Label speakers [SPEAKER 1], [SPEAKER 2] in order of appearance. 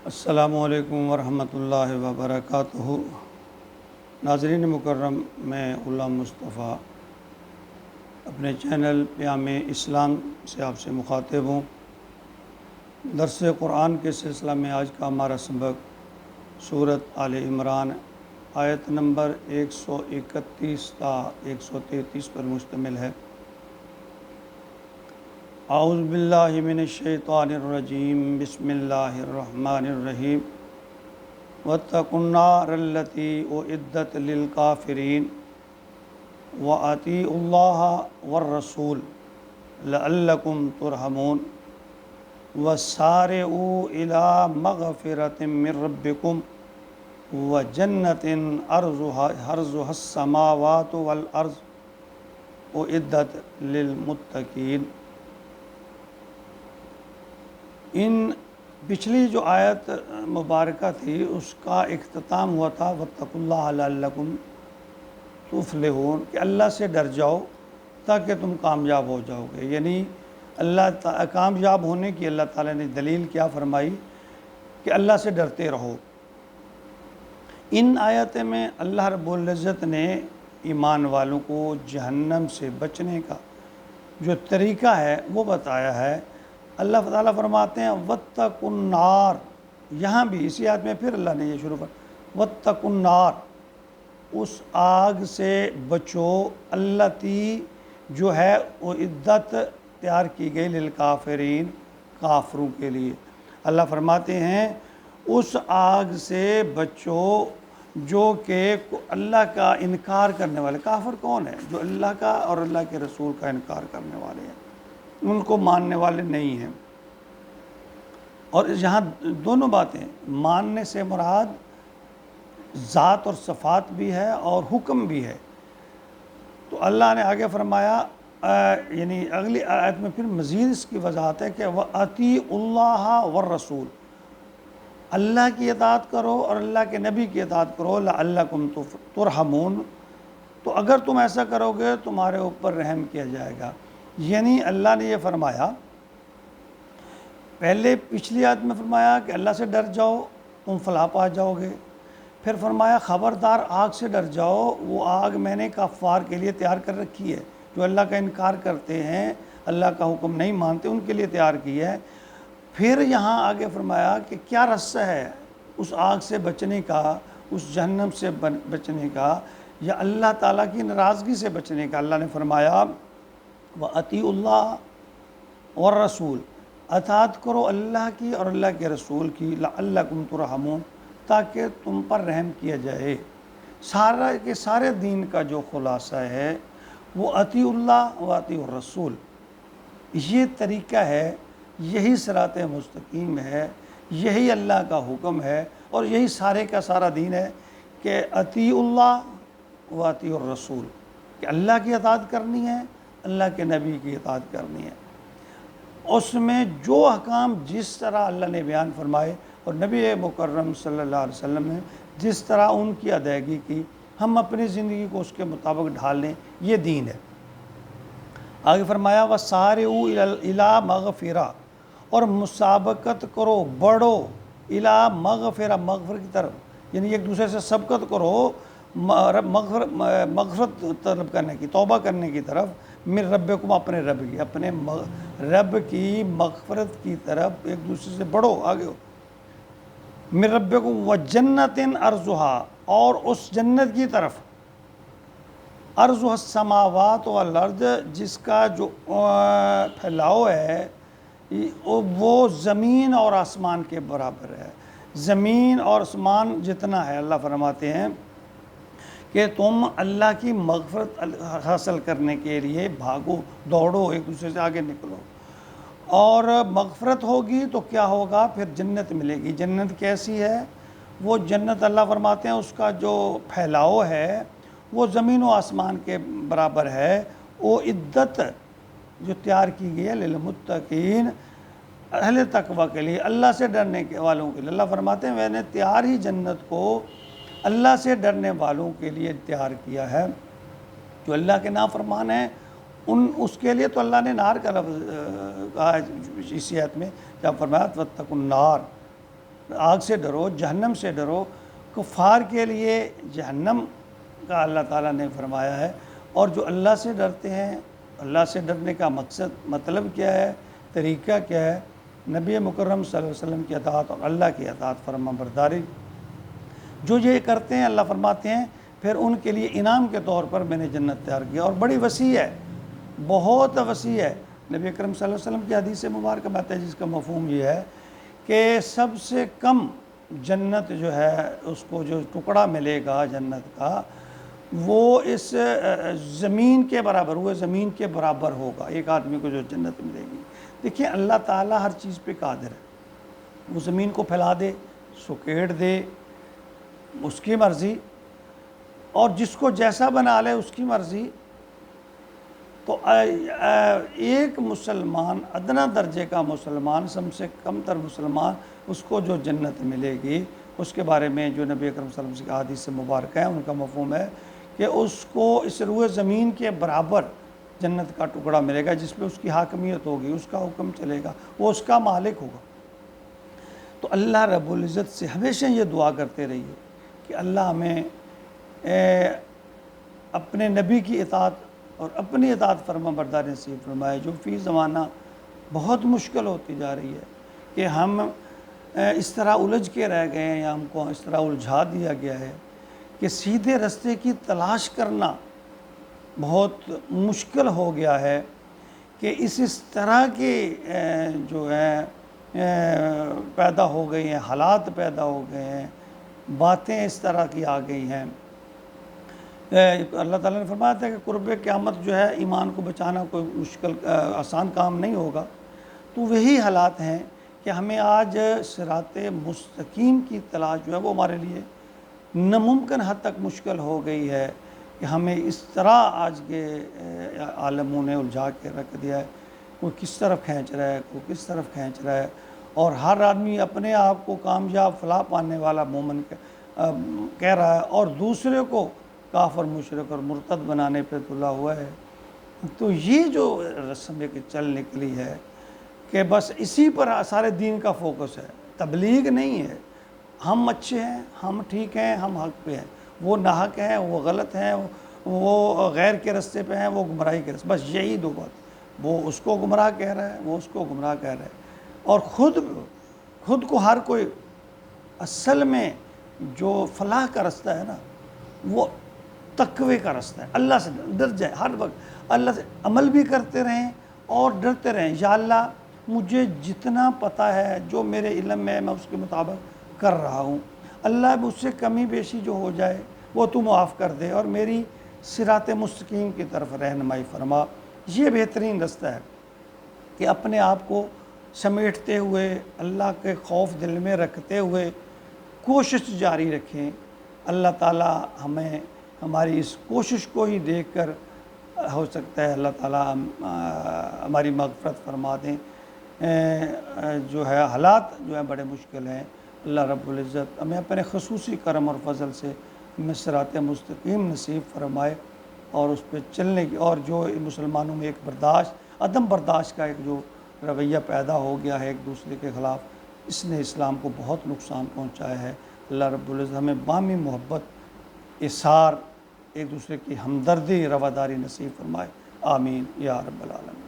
[SPEAKER 1] السلام علیکم ورحمۃ اللہ وبرکاتہ۔ ناظرین مکرم، میں غلام مصطفیٰ اپنے چینل پیام اسلام سے آپ سے مخاطب ہوں۔ درس قرآن کے سلسلہ میں آج کا ہمارا سبق سورۃ آل عمران آیت نمبر 131 تا 133 پر مشتمل ہے۔ اعوذ باللہ من الشیطان الرجیم، بسم اللہ الرحمن الرحیم۔ واتقوا النار التي اعدت للكافرين واطیعوا اللہ والرسول لعلکم ترحمون وسارعوا الى مغفرۃ من ربکم وجنۃ عرضها السماوات والارض اعدت للمتقین۔ ان پچھلی جو آیت مبارکہ تھی اس کا اختتام ہوا تھا واتقوا اللہ لعلکم تفلحون، کہ اللہ سے ڈر جاؤ تاکہ تم کامیاب ہو جاؤ گے۔ یعنی کامیاب ہونے کی اللہ تعالیٰ نے دلیل کیا فرمائی کہ اللہ سے ڈرتے رہو۔ ان آیت میں اللہ رب العزت نے ایمان والوں کو جہنم سے بچنے کا جو طریقہ ہے وہ بتایا ہے۔ اللہ تعالیٰ فرماتے ہیں واتقوا النار، یہاں بھی اسی آیت میں پھر اللہ نے یہ شروع کر واتقوا النار، اس آگ سے بچو التی جو ہے وہ عدت تیار کی گئی للکافرین، کافروں کے لیے۔ اللہ فرماتے ہیں اس آگ سے بچو جو کہ اللہ کا انکار کرنے والے۔ کافر کون ہے؟ جو اللہ کا اور اللہ کے رسول کا انکار کرنے والے ہیں، ان کو ماننے والے نہیں ہیں۔ اور یہاں دونوں باتیں، ماننے سے مراد ذات اور صفات بھی ہے اور حکم بھی ہے۔ تو اللہ نے آگے فرمایا، یعنی اگلی آیت میں پھر مزید اس کی وضاحت ہے کہ وَأَطِيعُوا اللَّهَ وَالرَّسُولَ، اللہ کی اطاعت کرو اور اللہ کے نبی کی اطاعت کرو لعلکم ترحمون، تو اگر تم ایسا کرو گے تمہارے اوپر رحم کیا جائے گا۔ یعنی اللہ نے یہ فرمایا، پہلے پچھلی آیت میں فرمایا کہ اللہ سے ڈر جاؤ تم فلاح پا جاؤ گے، پھر فرمایا خبردار آگ سے ڈر جاؤ، وہ آگ میں نے کفار کے لیے تیار کر رکھی ہے، جو اللہ کا انکار کرتے ہیں، اللہ کا حکم نہیں مانتے، ان کے لیے تیار کی ہے۔ پھر یہاں آگے فرمایا کہ کیا رستہ ہے اس آگ سے بچنے کا، اس جہنم سے بچنے کا، یا اللہ تعالیٰ کی ناراضگی سے بچنے کا۔ اللہ نے فرمایا وَأَطِيعُوا اللَّهَ وَالرَّسُولَ، اطاعت کرو اللہ کی اور اللہ کے رسول کی لعلکم ترحمون، تاکہ تم پر رحم کیا جائے۔ سارے دین کا جو خلاصہ ہے وہ اطیعوا اللہ و اطیعوا الرسول، یہ طریقہ ہے، یہی صراط مستقیم ہے، یہی اللہ کا حکم ہے، اور یہی سارے کا سارا دین ہے کہ اطیعوا اللہ و اطیعوا الرسول، کہ اللہ کی اطاعت کرنی ہے، اللہ کے نبی کی اطاعت کرنی ہے۔ اس میں جو احکام جس طرح اللہ نے بیان فرمائے اور نبی مکرم صلی اللہ علیہ وسلم نے جس طرح ان کی ادائیگی کی، ہم اپنی زندگی کو اس کے مطابق ڈھال لیں، یہ دین ہے۔ آگے فرمایا وَسَارِعُوا إِلَىٰ مَغْفِرَةٍ، اور مسابقت کرو، بڑھو اِلیٰ مغفرہ، مغفرت کی طرف، یعنی ایک دوسرے سے سبقت کرو مغفرت طلب کرنے کی، توبہ کرنے کی طرف، من ربکم، اپنے رب کی، اپنے رب کی مغفرت کی طرف ایک دوسرے سے بڑھو، آگے ہو۔ من ربکم وجنۃ عرضھا، اور اس جنت کی طرف، عرضھا السماوات والارض، جس کا جو پھیلاؤ ہے وہ زمین اور آسمان کے برابر ہے، زمین اور آسمان جتنا ہے۔ اللہ فرماتے ہیں کہ تم اللہ کی مغفرت حاصل کرنے کے لیے بھاگو، دوڑو، ایک دوسرے سے آگے نکلو، اور مغفرت ہوگی تو کیا ہوگا؟ پھر جنت ملے گی۔ جنت کیسی ہے؟ وہ جنت اللہ فرماتے ہیں اس کا جو پھیلاؤ ہے وہ زمین و آسمان کے برابر ہے، وہ عدت جو تیار کی گئی ہے للمتقین، اہل تقوی کے لیے، اللہ سے ڈرنے کے والوں کے لیے۔ اللہ فرماتے ہیں میں نے تیار ہی جنت کو اللہ سے ڈرنے والوں کے لیے تیار کیا ہے۔ جو اللہ کے نافرمان ہیں اس کے لیے تو اللہ نے نار کا لفظ کہا ہے اسی آیت میں، جب فرمایا واتقوا النار، آگ سے ڈرو، جہنم سے ڈرو۔ کفار کے لیے جہنم کا اللہ تعالیٰ نے فرمایا ہے، اور جو اللہ سے ڈرتے ہیں، اللہ سے ڈرنے کا مقصد، مطلب کیا ہے، طریقہ کیا ہے؟ نبی مکرم صلی اللہ علیہ وسلم کی اطاعت اور اللہ کی اطاعت، فرما برداری۔ جو یہ کرتے ہیں، اللہ فرماتے ہیں پھر ان کے لیے انعام کے طور پر میں نے جنت تیار کیا، اور بڑی وسیع ہے، بہت وسیع ہے۔ نبی اکرم صلی اللہ علیہ وسلم کی حدیث مبارکہ میں آتا ہے جس کا مفہوم یہ ہے کہ سب سے کم جنت جو ہے، اس کو جو ٹکڑا ملے گا جنت کا، وہ اس زمین کے برابر، وہ زمین کے برابر ہوگا ایک آدمی کو جو جنت ملے گی۔ دیکھیں اللہ تعالیٰ ہر چیز پہ قادر ہے، وہ زمین کو پھیلا دے، سکیڑ دے، اس کی مرضی، اور جس کو جیسا بنا لے اس کی مرضی۔ تو ایک مسلمان، ادنا درجے کا مسلمان، سب سے کم تر مسلمان، اس کو جو جنت ملے گی اس کے بارے میں جو نبی اکرم صلی اللہ علیہ وسلم کی حدیث سے مبارکہ ہیں، ان کا مفہوم ہے کہ اس کو اس روئے زمین کے برابر جنت کا ٹکڑا ملے گا، جس پہ اس کی حاکمیت ہوگی، اس کا حکم چلے گا، وہ اس کا مالک ہوگا۔ تو اللہ رب العزت سے ہمیشہ یہ دعا کرتے رہیے کہ اللہ ہمیں اپنے نبی کی اطاعت اور اپنی اطاعت فرما برداری نصیب فرمائے، جو فی زمانہ بہت مشکل ہوتی جا رہی ہے کہ ہم اس طرح الجھ کے رہ گئے ہیں، یا ہم کو اس طرح الجھا دیا گیا ہے کہ سیدھے رستے کی تلاش کرنا بہت مشکل ہو گیا ہے، کہ اس طرح کے جو ہے پیدا ہو گئی ہیں، حالات پیدا ہو گئے ہیں، باتیں اس طرح کی آ گئی ہیں۔ اللہ تعالیٰ نے فرمایا تھا کہ قرب قیامت جو ہے ایمان کو بچانا کوئی مشکل آسان کام نہیں ہوگا، تو وہی حالات ہیں کہ ہمیں آج صراط مستقیم کی تلاش جو ہے وہ ہمارے لیے ناممکن حد تک مشکل ہو گئی ہے، کہ ہمیں اس طرح آج کے عالموں نے الجھا کے رکھ دیا ہے، کوئی کس طرف کھینچ رہا ہے، کوئی کس طرف کھینچ رہا ہے، اور ہر آدمی اپنے آپ کو کامیاب فلاح پانے والا مومن کہہ رہا ہے، اور دوسرے کو کافر، مشرک اور مرتد بنانے پہ تلا ہوا ہے۔ تو یہ جو رسم ایک چل نکلی ہے کہ بس اسی پر سارے دین کا فوکس ہے، تبلیغ نہیں ہے۔ ہم اچھے ہیں، ہم ٹھیک ہیں، ہم حق پہ ہیں، وہ ناحق ہیں، وہ غلط ہیں، وہ غیر کے رستے پہ ہیں، وہ گمراہی کے رستے، بس یہی دو بات۔ وہ اس کو گمراہ کہہ رہا ہے، وہ اس کو گمراہ کہہ رہا ہے، اور خود کو ہر کوئی، اصل میں جو فلاح کا رستہ ہے نا، وہ تقوی کا رستہ ہے۔ اللہ سے ڈر جائے، ہر وقت اللہ سے عمل بھی کرتے رہیں اور ڈرتے رہیں۔ یا اللہ مجھے جتنا پتہ ہے، جو میرے علم میں اس کے مطابق کر رہا ہوں، اللہ مجھ سے کمی بیشی جو ہو جائے وہ تو معاف کر دے، اور میری صراط مستقیم کی طرف رہنمائی فرما۔ یہ بہترین رستہ ہے کہ اپنے آپ کو سمیٹتے ہوئے، اللہ کے خوف دل میں رکھتے ہوئے کوشش جاری رکھیں۔ اللہ تعالیٰ ہمیں ہماری اس کوشش کو ہی دیکھ کر ہو سکتا ہے اللہ تعالیٰ ہماری مغفرت فرما دیں۔ جو ہے حالات جو ہیں بڑے مشکل ہیں، اللہ رب العزت ہمیں اپنے خصوصی کرم اور فضل سے ہمیں صراط مستقیم نصیب فرمائے، اور اس پہ چلنے کی، اور جو مسلمانوں میں ایک عدم برداشت کا ایک جو رویہ پیدا ہو گیا ہے ایک دوسرے کے خلاف، اس نے اسلام کو بہت نقصان پہنچایا ہے۔ اللہ رب العزت ہمیں باہمی محبت، اثار، ایک دوسرے کی ہمدردی، رواداری نصیب فرمائے۔ آمین یا رب العالمین۔